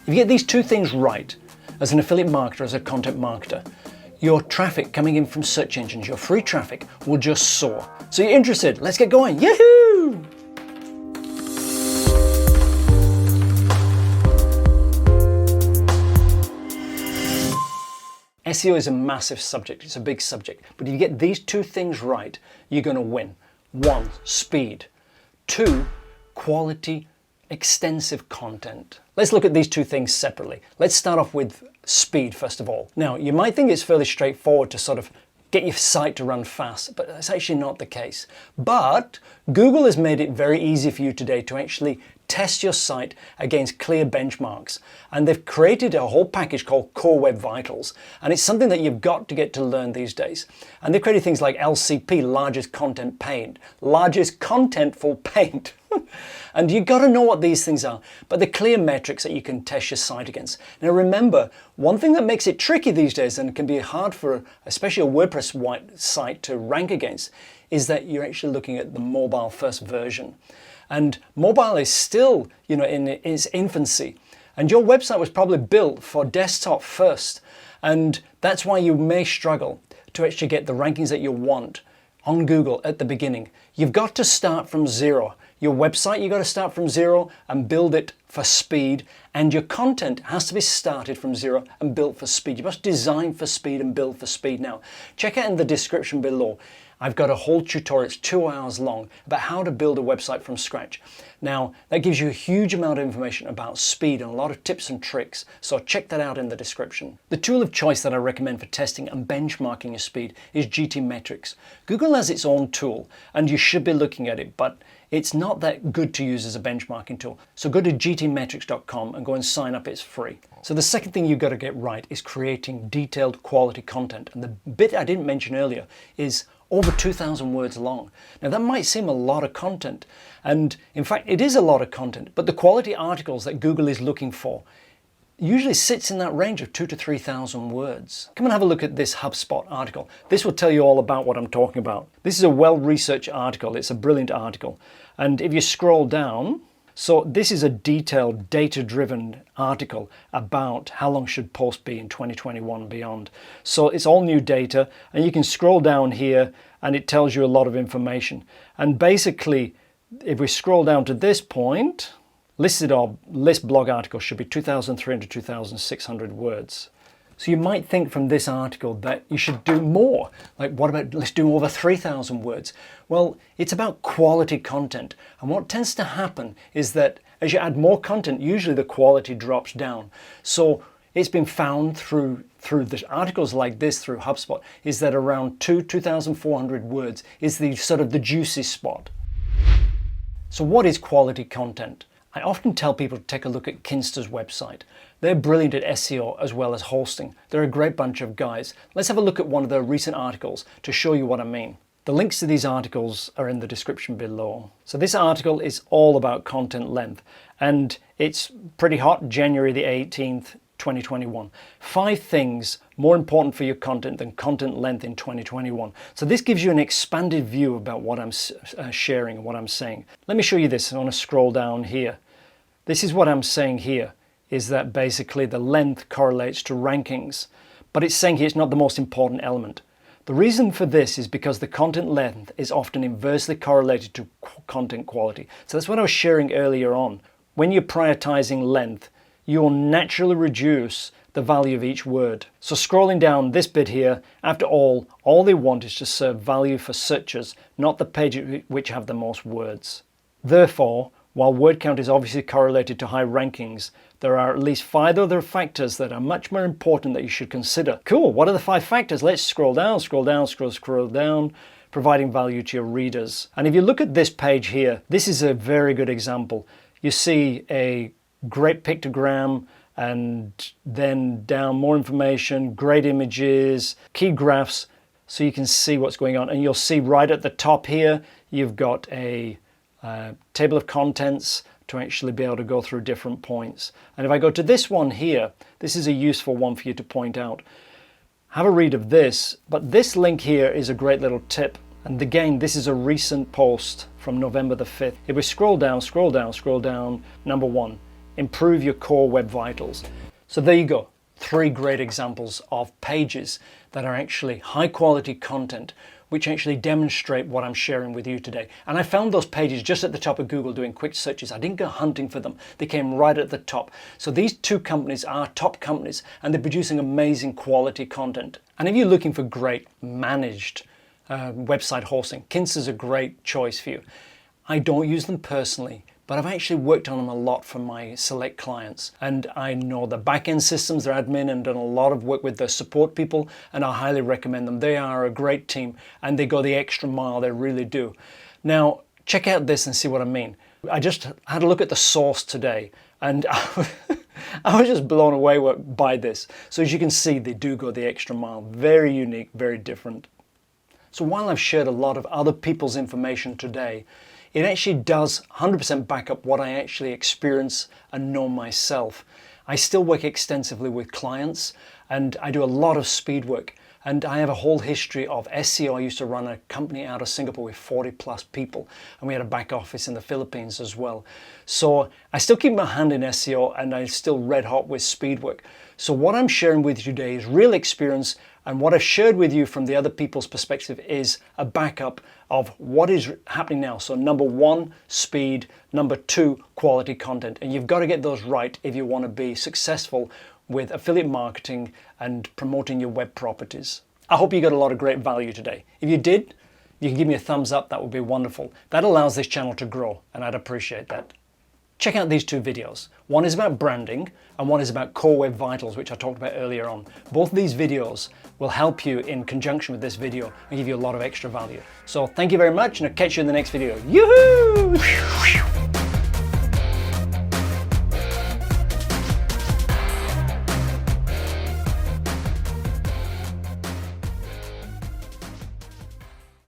If you get these two things right, as an affiliate marketer, as a content marketer, your traffic coming in from search engines, your free traffic, will just soar. So you're interested? Let's get going. Yahoo! SEO is a massive subject, it's a big subject, but if you get these two things right, you're going to win. 1, speed. 2, quality, extensive content. Let's look at these two things separately. Let's start off with speed first of all. Now, you might think it's fairly straightforward to sort of get your site to run fast, but that's actually not the case. But Google has made it very easy for you today to actually test your site against clear benchmarks. And they've created a whole package called Core Web Vitals. And it's something that you've got to get to learn these days. And they've created things like LCP, largest content paint, largest contentful paint. And you've got to know what these things are, but the clear metrics that you can test your site against. Now remember, one thing that makes it tricky these days and can be hard for especially a WordPress site to rank against is that you're actually looking at the mobile first version. And mobile is still, in its infancy. And your website was probably built for desktop first. And that's why you may struggle to actually get the rankings that you want on Google at the beginning. You've got to start from zero. Your website, you've got to start from zero and build it for speed. And your content has to be started from zero and built for speed. You must design for speed and build for speed. Now, check out in the description below. I've got a whole tutorial, it's 2 hours long, about how to build a website from scratch. Now, that gives you a huge amount of information about speed and a lot of tips and tricks, so check that out in the description. The tool of choice that I recommend for testing and benchmarking your speed is GTmetrix. Google has its own tool, and you should be looking at it, but it's not that good to use as a benchmarking tool. So go to gtmetrix.com and go and sign up, it's free. So the second thing you've got to get right is creating detailed quality content. And the bit I didn't mention earlier is over 2,000 words long. Now that might seem a lot of content, and in fact it is a lot of content, but the quality articles that Google is looking for usually sits in that range of 2,000 to 3,000 words. Come and have a look at this HubSpot article. This will tell you all about what I'm talking about. This is a well-researched article, it's a brilliant article. And if you scroll down, so this is a detailed, data-driven article about how long should posts be in 2021 and beyond. So it's all new data, and you can scroll down here and it tells you a lot of information. And basically, if we scroll down to this point, list blog article should be 2,300 to 2,600 words. So you might think from this article that you should do more. Like, what about, let's do over 3,000 words. Well, it's about quality content. And what tends to happen is that as you add more content, usually the quality drops down. So it's been found through the articles like this, through HubSpot, is that around 2,400 words is the sort of the juicy spot. So what is quality content? I often tell people to take a look at Kinster's website. They're brilliant at SEO as well as hosting. They're a great bunch of guys. Let's have a look at one of their recent articles to show you what I mean. The links to these articles are in the description below. So this article is all about content length, and it's pretty hot, January the 18th, 2021. 5 things more important for your content than content length in 2021. So this gives you an expanded view about what I'm sharing and what I'm saying. Let me show you this. I want to scroll down here. This is what I'm saying here, is that basically the length correlates to rankings, but it's saying here it's not the most important element. The reason for this is because the content length is often inversely correlated to content quality. So that's what I was sharing earlier on. When you're prioritizing length, you'll naturally reduce the value of each word. So scrolling down this bit here, after all they want is to serve value for searchers, not the pages which have the most words. Therefore, while word count is obviously correlated to high rankings, there are at least 5 other factors that are much more important that you should consider. Cool, what are the 5 factors? Let's scroll down, scroll down, providing value to your readers. And if you look at this page here, this is a very good example. You see a great pictogram, and then down more information, great images, key graphs, so you can see what's going on. And you'll see right at the top here, you've got a table of contents to actually be able to go through different points. And if I go to this one here, this is a useful one for you to point out. Have a read of this, but this link here is a great little tip. And again, this is a recent post from November the 5th. If we scroll down, number 1, improve your core web vitals. So there you go. 3 great examples of pages that are actually high quality content, which actually demonstrate what I'm sharing with you today. And I found those pages just at the top of Google doing quick searches. I didn't go hunting for them. They came right at the top. So these 2 companies are top companies, and they're producing amazing quality content. And if you're looking for great managed website hosting, Kinster's a great choice for you. I don't use them personally, but I've actually worked on them a lot for my select clients. And I know the back-end systems, their admin, and done a lot of work with their support people, and I highly recommend them. They are a great team, and they go the extra mile, they really do. Now, check out this and see what I mean. I just had a look at the source today, and I was just blown away by this. So as you can see, they do go the extra mile. Very unique, very different. So while I've shared a lot of other people's information today, it actually does 100% back up what I actually experience and know myself. I still work extensively with clients, and I do a lot of speed work. And I have a whole history of SEO. I used to run a company out of Singapore with 40 plus people, and we had a back office in the Philippines as well. So I still keep my hand in SEO, and I'm still red hot with speed work. So what I'm sharing with you today is real experience, and what I've shared with you from the other people's perspective is a backup of what is happening now. So number 1, speed. Number 2, quality content. And you've got to get those right if you want to be successful with affiliate marketing and promoting your web properties. I hope you got a lot of great value today. If you did, you can give me a thumbs up. That would be wonderful. That allows this channel to grow, and I'd appreciate that. Check out these 2 videos. One is about branding, and one is about core web vitals, which I talked about earlier on. Both of these videos will help you in conjunction with this video and give you a lot of extra value. So thank you very much, and I'll catch you in the next video. Yoo-hoo!